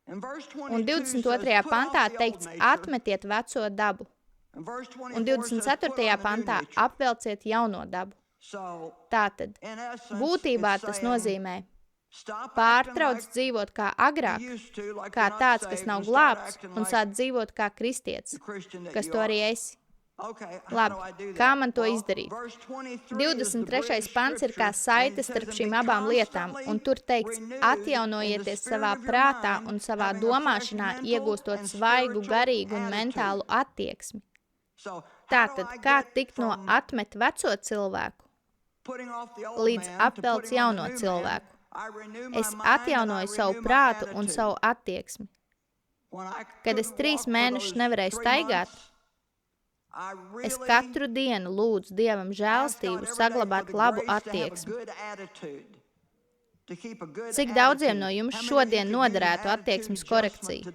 Un 22. pantā teikts atmetiet veco dabu. Un 24. pantā apvelciet jauno dabu. Tātad, būtībā tas nozīmē pārtrauc dzīvot kā agrāk, kā tāds, kas nav glābts, un sāc dzīvot kā kristietis, kas to arī esi. Labi, kā man to izdarīt? 23. pants ir kā saite starp šīm abām lietām, un tur teikts, atjaunojieties savā prātā un savā domāšanā, iegūstot svaigu, garīgu un mentālu attieksmi. Tātad, kā tikt no atmet veco cilvēku līdz apvelc jauno cilvēku? Es atjaunoju savu prātu un savu attieksmi. Kad es 3 mēnešus nevarēju staigāt, es katru dienu lūdzu Dievam žēlstību saglabāt labu attieksmi. Cik daudziem no jums šodien noderētu attieksmes korekcija?